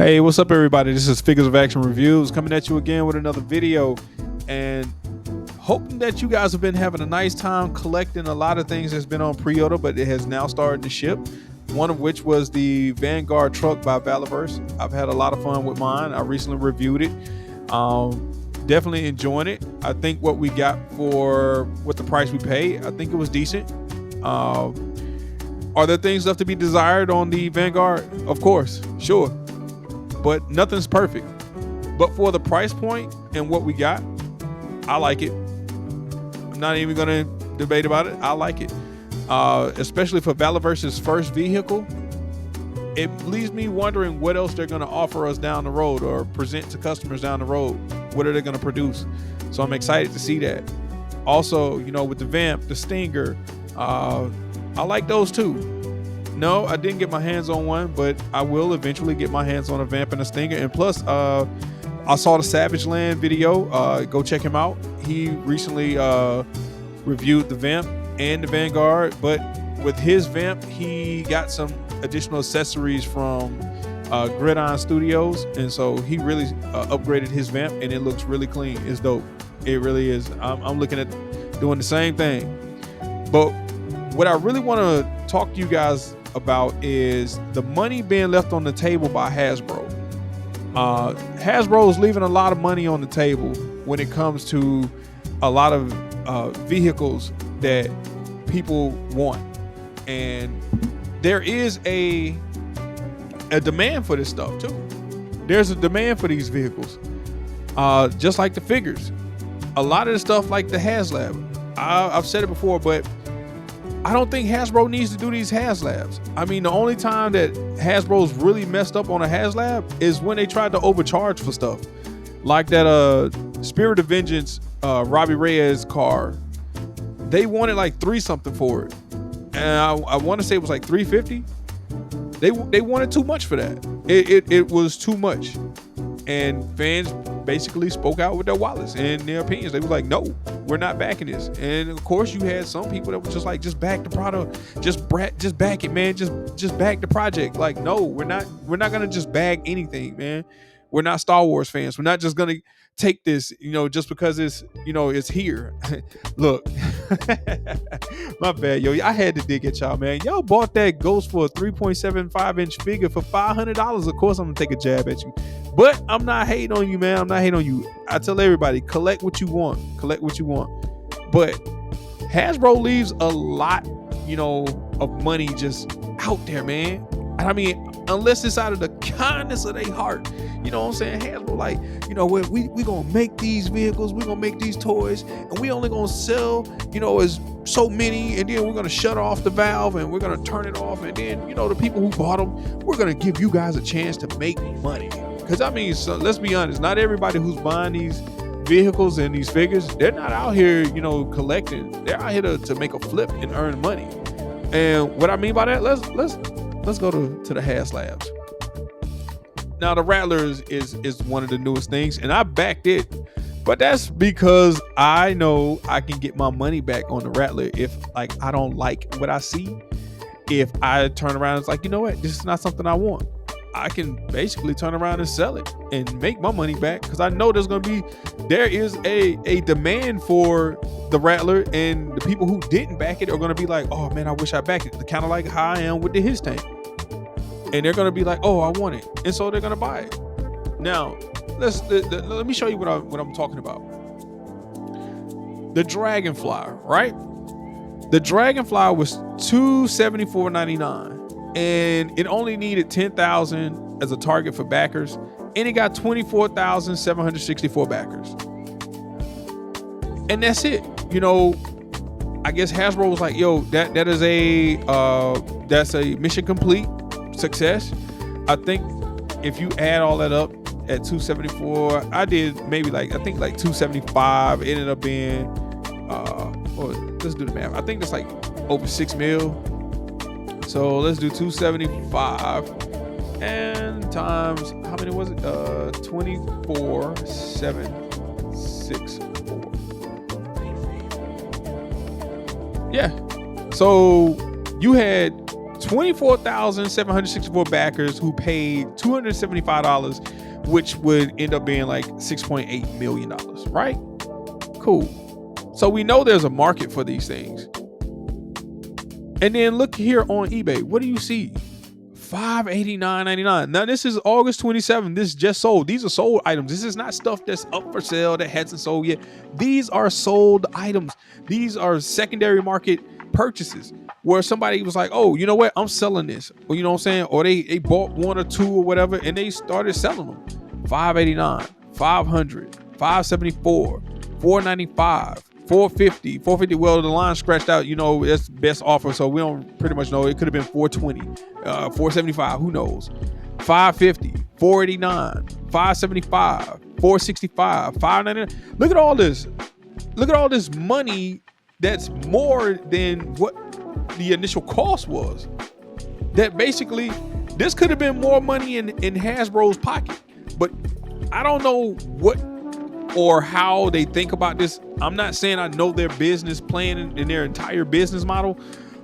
Hey, what's up, everybody? This is Figures of Action Reviews coming at you again with another video, and hoping that you guys have been having a nice time collecting a lot of things that's been on pre-order, but it has now started to ship. One of which was the Vanguard truck by Haslabs. I've had a lot of fun with mine. I recently reviewed it. Definitely enjoying it. I think what we got for what the price we paid, I think it was decent. Are there things left to be desired on the Vanguard? Of course, sure. But nothing's perfect. But for the price point and what we got, I like it. I'm not even gonna debate about it. I like it. Especially for Haslabs' first vehicle. It leaves me wondering what else they're gonna offer us down the road or present to customers down the road. What are they gonna produce? So I'm excited to see that. Also, you know, with the Vamp, the Stinger, I like those too. No, I didn't get my hands on one, but I will eventually get my hands on a Vamp and a Stinger. And plus, I saw the Savage Land video. Go check him out. He recently reviewed the Vamp and the Vanguard, but with his Vamp, he got some additional accessories from Gridiron Studios, and so he really upgraded his Vamp, and it looks really clean. It's dope. It really is. I'm looking at doing the same thing. But what I really want to talk to you guys about is the money being left on the table by Hasbro. Hasbro is leaving a lot of money on the table when it comes to a lot of vehicles that people want, and there is a demand for this stuff too. There's a demand for these vehicles, just like the figures. A lot of the stuff like the HASLAB. I've said it before, but I don't think Hasbro needs to do these HASLabs. I mean, the only time that Hasbro's really messed up on a HASLab is when they tried to overcharge for stuff. Like that Spirit of Vengeance Robbie Reyes car. They wanted like $3 something for it. And I want to say it was like $350. They wanted too much for that. It was too much. And fans basically spoke out with their wallets and their opinions. They were like, no, we're not backing this. And of course you had some people that were just like, just back the product, just back it, man, just back the project. Like, no, we're not gonna just bag anything, man. We're not Star Wars fans. We're not just gonna take this, you know, just because it's, you know, it's here. Look, my bad, yo. I had to dig at y'all, man. Y'all bought that Ghost for a 3.75-inch figure for $500. Of course, I'm gonna take a jab at you, but I'm not hating on you, man. I'm not hating on you. I tell everybody, collect what you want. Collect what you want. But Hasbro leaves a lot, you know, of money just out there, man. And I mean, unless it's out of the kindness of their heart, you know what I'm saying? Hasbro, like, you know, we gonna make these vehicles, we're gonna make these toys, and we only gonna sell, you know, as so many, and then we're gonna shut off the valve and we're gonna turn it off, and then, you know, the people who bought them, we're gonna give you guys a chance to make money. Because I mean, so let's be honest, not everybody who's buying these vehicles and these figures, they're not out here, you know, collecting. They're out here to make a flip and earn money. And what I mean by that, let's go to the Haslabs. Now, the Rattlers is one of the newest things, and I backed it, but that's because I know I can get my money back on the Rattler if, like, I don't like what I see. If I turn around and it's like, you know what, this is not something I want, I can basically turn around and sell it and make my money back, because I know there is a demand for the Rattler, and the people who didn't back it are going to be like, oh man, I wish I backed it. Kind of like how I am with the His Tank. And they're going to be like, oh, I want it. And so they're going to buy it. Now, let me show you what I'm talking about. The Dragonfly, right? The Dragonfly was $274.99, and it only needed 10,000 as a target for backers, and it got 24,764 backers. And that's it. You know, I guess Hasbro was like, yo, that's a mission complete. Success. I think if you add all that up at 274, I did maybe like 275. It ended up being let's do the math. I think that's like over 6 mil. So let's do 275 and times, how many was it? 24,764. Yeah. So you had 24,764 backers who paid $275, which would end up being like $6.8 million, right? Cool. So we know there's a market for these things. And then look here on eBay. What do you see? $589.99. Now this is August 27th. This just sold. These are sold items. This is not stuff that's up for sale that hasn't sold yet. These are sold items. These are secondary market purchases where somebody was like, oh, you know what? I'm selling this. Or you know what I'm saying? Or they bought one or two or whatever and they started selling them. $589, $500, $574, $495. 450. Well, the line scratched out, you know, that's best offer, so we don't pretty much know. It could have been 420, 475, who knows? 550, 489, 575, 465, 599. Look at all this. Look at all this money that's more than what the initial cost was. That basically, this could have been more money in Hasbro's pocket, but I don't know what or how they think about this. I'm not saying I know their business plan and their entire business model,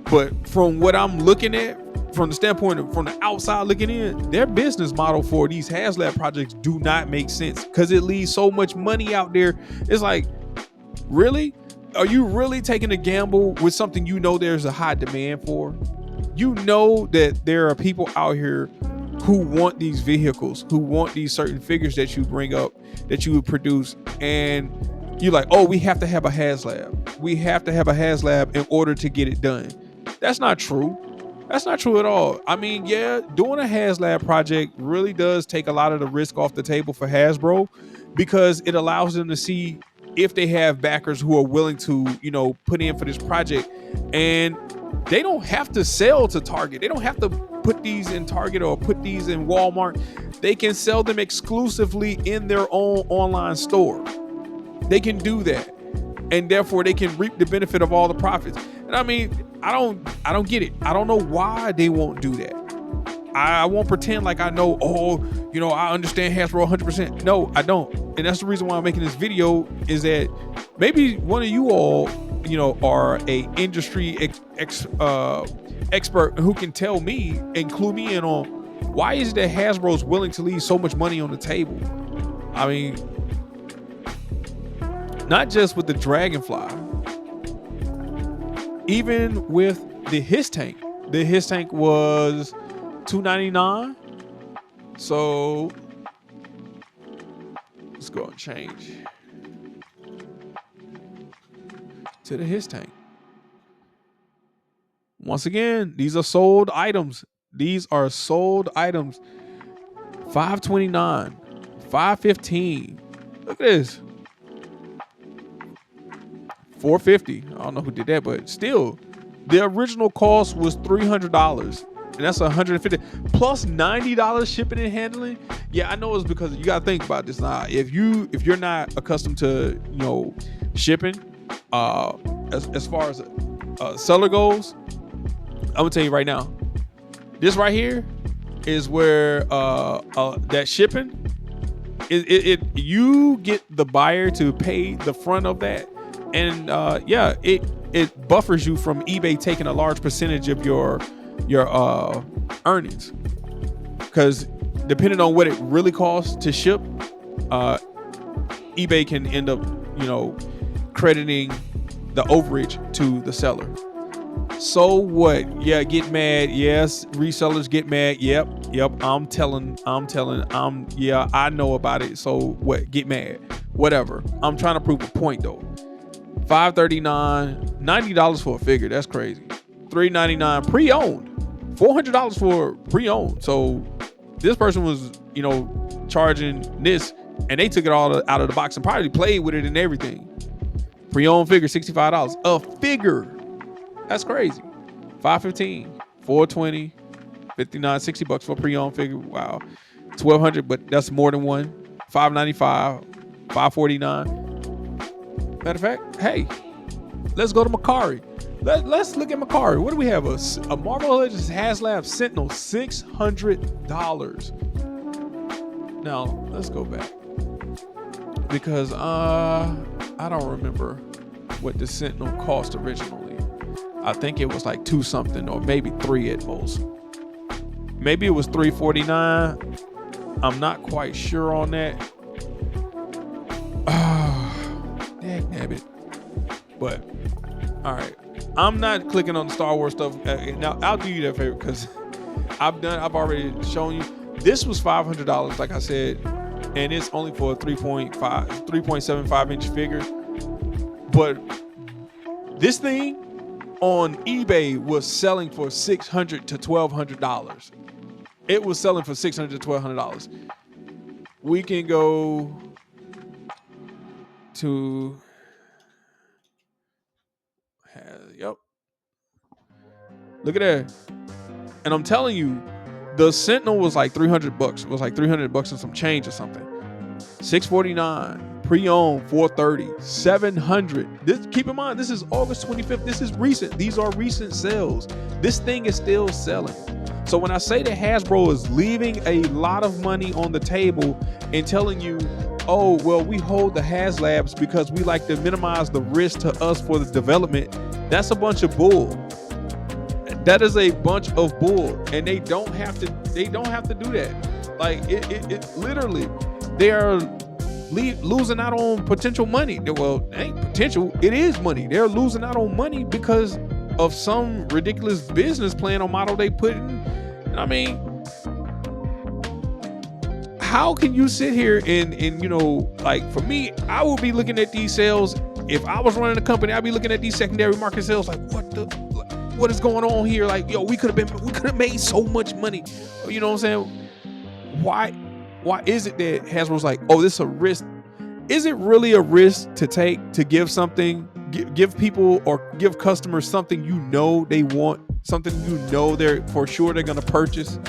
but from what I'm looking at, from the standpoint of, from the outside looking in, their business model for these HasLab projects do not make sense because it leaves so much money out there. It's like, really? Are you really taking a gamble with something you know there's a high demand for? You know that there are people out here who want these vehicles, who want these certain figures that you bring up, that you would produce, and you're like, oh, we have to have a HasLab. We have to have a HasLab in order to get it done. That's not true. That's not true at all. I mean, yeah, doing a HasLab project really does take a lot of the risk off the table for Hasbro because it allows them to see if they have backers who are willing to, you know, put in for this project. And they don't have to sell to Target. They don't have to put these in Target or put these in Walmart. They can sell them exclusively in their own online store. They can do that. And therefore they can reap the benefit of all the profits. And I mean, I don't get it. I don't know why they won't do that. I won't pretend like I know, oh, you know, I understand Hasbro 100%. No, I don't. And that's the reason why I'm making this video, is that maybe one of you all, you know, are a industry expert who can tell me and clue me in on why is it that Hasbro's willing to leave so much money on the table. I mean, not just with the Dragonfly, even with the His Tank. The His Tank was $299. So let's go and change to the His Tank. Once again, these are sold items. These are sold items. $529, $515. Look at this. $450. I don't know who did that, but still, the original cost was $300. And that's $150 plus $90 shipping and handling. Yeah, I know it's because you gotta think about this now. If you're not accustomed to, you know, shipping, as far as a seller goes, I'm gonna tell you right now, this right here is where that shipping you get the buyer to pay the front of that, and yeah, it buffers you from eBay taking a large percentage of your earnings, because depending on what it really costs to ship, eBay can end up, you know, crediting the overage to the seller. So what? Yeah, get mad. Yes, resellers get mad. Yep. I'm telling. Yeah, I know about it. So what? Get mad. Whatever. I'm trying to prove a point though. $539, $90 for a figure. That's crazy. $399 pre-owned. $400 for pre-owned. So this person was, you know, charging this, and they took it all out of the box and probably played with it and everything. Pre-owned figure, $65 a figure. That's crazy. $515, $420, $59, $60 for a pre-owned figure. Wow. $1,200, but that's more than one. $595, $549. Matter of fact, hey, let's go to Macari. Let's look at Macari. What do we have? A Marvel Legends HasLab Sentinel, $600. Now let's go back, because I don't remember what the Sentinel cost originally. I think it was like 2 something or maybe 3 at most. Maybe it was $349. I'm not quite sure on that. Dang, but all right, I'm not clicking on the Star Wars stuff. Now I'll do you that favor because I've already shown you. This was $500, like I said, and it's only for a 3.75 inch figure. But this thing on eBay was selling for $600 to $1,200. It was selling for $600 to $1,200. We can go to yep. Look at that. And I'm telling you, the Sentinel was like $300. It was like $300 and some change or something. $649, pre-owned, $430, $700. This, keep in mind, this is August 25th. This is recent. These are recent sales. This thing is still selling. So when I say that Hasbro is leaving a lot of money on the table and telling you, oh, well, we hold the Haslabs because we like to minimize the risk to us for the development, that's a bunch of bull. That is a bunch of bull, and they don't have to do that. Like it literally, they are losing out on potential money. Well, it ain't potential, it is money. They're losing out on money because of some ridiculous business plan or model they put in. I mean, how can you sit here and like, for me, I would be looking at these sales. If I was running a company, I'd be looking at these secondary market sales like, what is going on here? Like, yo, we could have made so much money. You know what I'm saying? Why is it that Hasbro's like, oh, this is a risk? Is it really a risk to take, to give something, give people or give customers something you know they want, something you know they're for sure they're gonna purchase?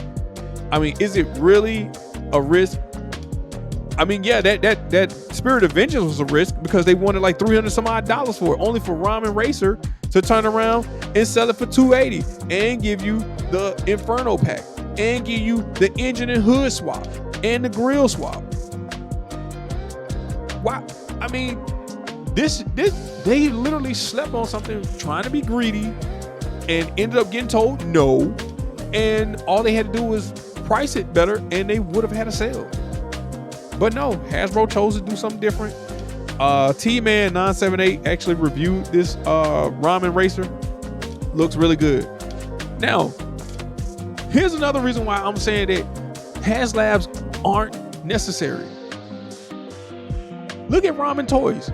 I mean, is it really a risk? I mean, yeah, that Spirit of Vengeance was a risk because they wanted like $300 some odd for it, only for Ramen Racer to turn around and sell it for $280 and give you the Inferno pack and give you the engine and hood swap and the grill swap. Why? I mean, this they literally slept on something, trying to be greedy, and ended up getting told no, and all they had to do was price it better and they would have had a sale. But no, Hasbro chose to do something different. T-Man 978 actually reviewed this Ramen Racer. Looks really good. Now, here's another reason why I'm saying that Haslabs aren't necessary. Look at Ramen Toys.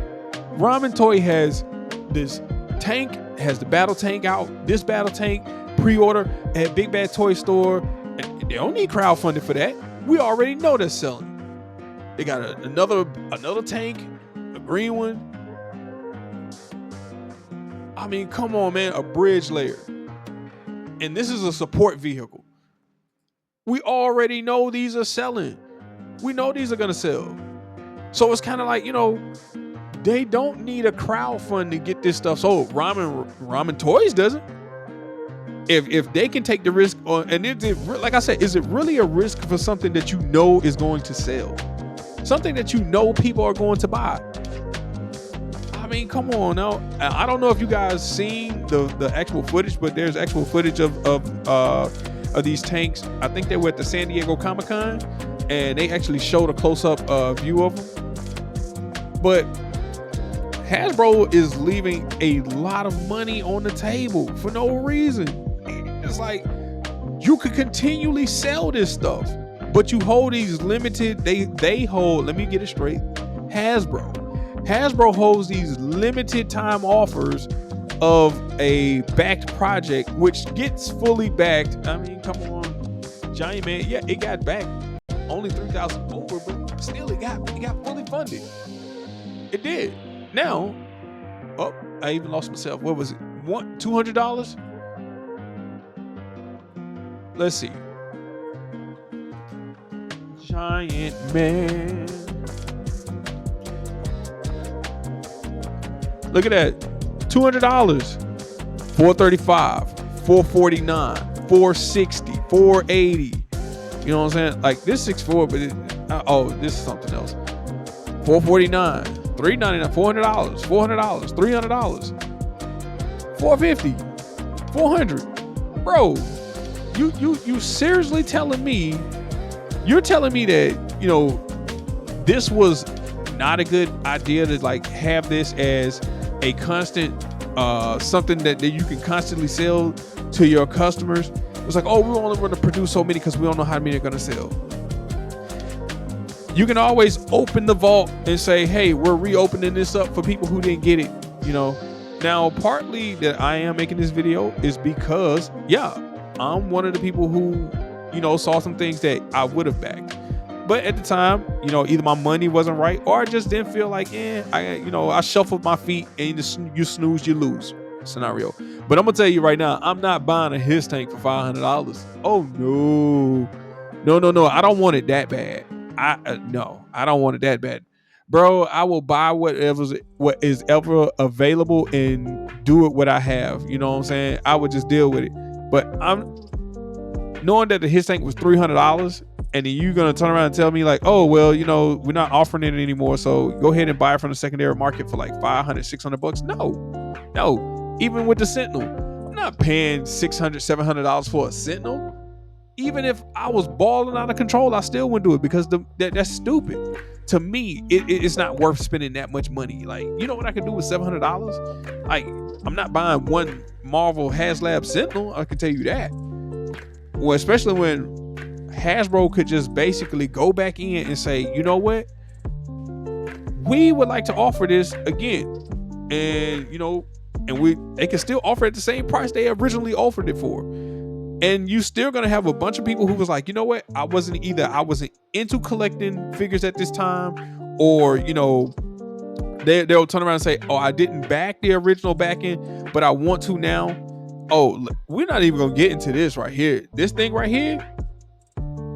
Ramen Toy has this tank, has the battle tank out. This battle tank pre-order at Big Bad Toy Store. And they don't need crowdfunding for that. We already know they're selling. They got another tank, a green one. I mean, come on, man, a bridge layer. And this is a support vehicle. We already know these are selling. We know these are gonna sell. So it's kind of like, they don't need a crowdfund to get this stuff sold. Ramen Toys doesn't. If they can take the risk on, and like I said, is it really a risk for something that you know is going to sell? Something that you know people are going to buy. I mean, come on now. I don't know if you guys seen the actual footage, but there's actual footage of these tanks. I think they were at the San Diego Comic-Con, and they actually showed a close-up view of them. But Hasbro is leaving a lot of money on the table for no reason. It's like, you could continually sell this stuff, but you hold these limited, they hold, let me get it straight, Hasbro holds these limited time offers of a backed project, which gets fully backed. I mean, come on, Giant Man, yeah, it got backed, only 3,000 over, but still it got fully funded. It did. Now, oh, I even lost myself. What was it? $200? Let's see. Giant Man. Look at that. $200. $435. $449. $460. $480. You know what I'm saying? Like this 6.4, but this is something else. $449. $399, $400, $400, $300, $450, $400, bro. You seriously telling me? You're telling me that, you know, this was not a good idea to like have this as a constant something that you can constantly sell to your customers. It's like, oh, we're only going to produce so many because we don't know how many they're going to sell. You can always open the vault and say, hey, we're reopening this up for people who didn't get it, you know. Now, partly that I am making this video is because, yeah, I'm one of the people who, you know, saw some things that I would have backed. But at the time, you know, either my money wasn't right or I just didn't feel like, I shuffled my feet and you snooze, you lose scenario. But I'm going to tell you right now, I'm not buying a His tank for $500. Oh, no. No. I don't want it that bad. No, I don't want it that bad. Bro, I will buy what is ever available and do it what I have. You know what I'm saying? I would just deal with it. But I'm knowing that the His tank was $300 and then you're going to turn around and tell me like, oh, well, you know, we're not offering it anymore. So go ahead and buy it from the secondary market for like $500-$600. No, even with the Sentinel, I'm not paying $600-$700 for a Sentinel. Even if I was balling out of control, I still wouldn't do it because that's stupid. To me, it's not worth spending that much money. Like, you know what I could do with $700? Like, I'm not buying one Marvel HASLAB Sentinel. I can tell you that. Well, especially when Hasbro could just basically go back in and say, you know what? We would like to offer this again. And, you know, they can still offer it at the same price they originally offered it for. And you still gonna have a bunch of people who was like, you know what? I wasn't into collecting figures at this time, or, you know, they'll turn around and say, oh, I didn't back the original backing, but I want to now. Oh, we're not even gonna get into this right here. This thing right here.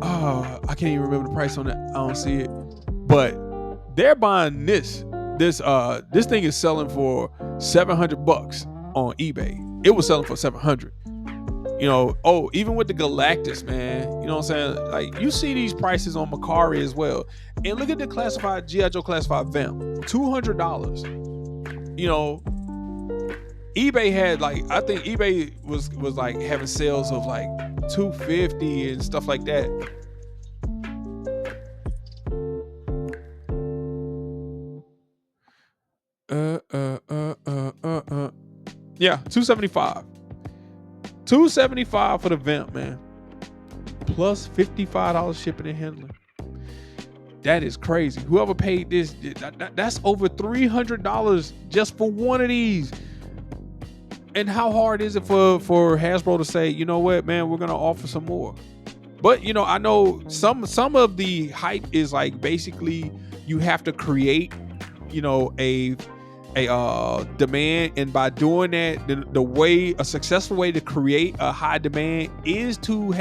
I can't even remember the price on it. I don't see it, but they're buying this. This thing is selling for $700 on eBay. It was selling for $700. You know, even with the Galactus, man, you know what I'm saying? Like, you see these prices on Mercari as well. And look at the classified G.I. Joe classified Vamp, $200. You know, eBay had like, I think eBay was like having sales of like $250 and stuff like that. Yeah, $275. $275 for the Vamp, man. Plus $55 shipping and handling. That is crazy. Whoever paid this, that's over $300 just for one of these. And how hard is it for Hasbro to say, you know what, man, we're gonna offer some more? But, you know, I know some of the hype is like, basically you have to create, you know, a demand, and by doing that, a successful way to create a high demand is to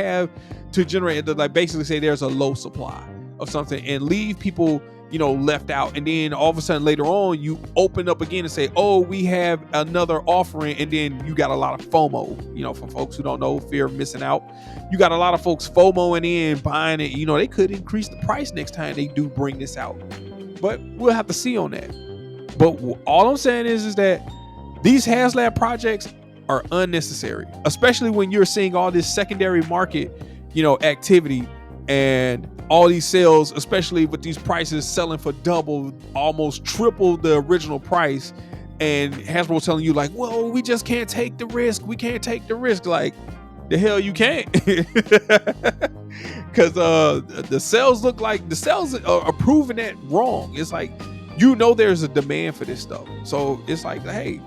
generate, like, basically say there's a low supply of something and leave people, you know, left out, and then all of a sudden later on you open up again and say, oh, we have another offering, and then you got a lot of FOMO. You know, for folks who don't know, fear of missing out, you got a lot of folks FOMOing in, buying it. You know, they could increase the price next time they do bring this out, but we'll have to see on that. But all I'm saying is that these HASLAB projects are unnecessary, especially when you're seeing all this secondary market, you know, activity and all these sales, especially with these prices selling for double, almost triple the original price. And Hasbro telling you like, well, we just can't take the risk. We can't take the risk. Like, the hell you can't. Because the sales are proving that wrong. It's like, you know, there's a demand for this stuff. So it's like, hey,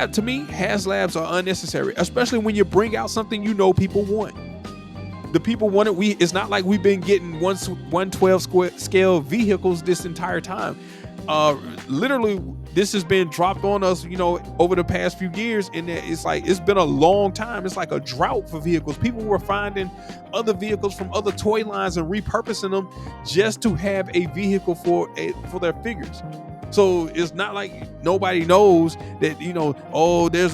to me, HASLABs are unnecessary, especially when you bring out something you know people want. The people want it. It's not like we've been getting 1/12 scale vehicles this entire time. Literally, this has been dropped on us, you know, over the past few years, and it's like, it's been a long time. It's like a drought for vehicles. People were finding other vehicles from other toy lines and repurposing them just to have a vehicle for their figures. So it's not like nobody knows that, you know, oh, there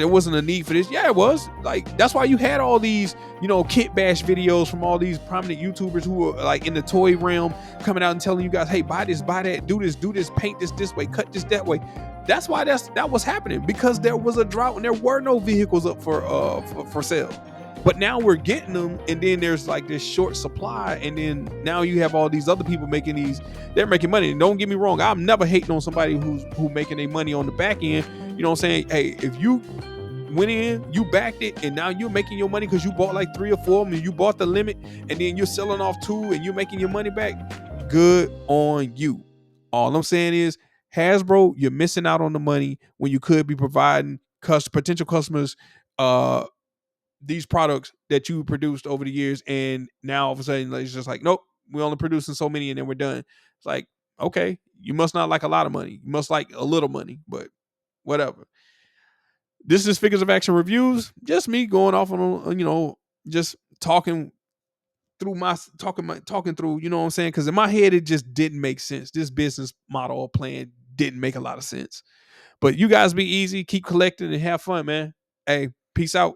wasn't a need for this. Yeah, it was. Like, that's why you had all these, you know, kit bash videos from all these prominent YouTubers who are like in the toy realm coming out and telling you guys, hey, buy this, buy that, do this, paint this way, cut this that way. That's why that was happening, because there was a drought and there were no vehicles up for sale. But now we're getting them, and then there's like this short supply, and then now you have all these other people making these. They're making money. And don't get me wrong, I'm never hating on somebody who making their money on the back end. You know what I'm saying? Hey, if you went in, you backed it, and now you're making your money because you bought like 3 or 4 of them, and you bought the limit, and then you're selling off 2, and you're making your money back. Good on you. All I'm saying is, Hasbro, you're missing out on the money when you could be providing potential customers these products that you produced over the years, and now all of a sudden it's just like, nope, we're only producing so many and then we're done. It's like, okay, you must not like a lot of money. You must like a little money, but whatever. This is Figures of Action Reviews. Just me going off on, just talking through talking through, you know what I'm saying? Because in my head, it just didn't make sense. This business model or plan didn't make a lot of sense. But you guys be easy, keep collecting, and have fun, man. Hey, peace out.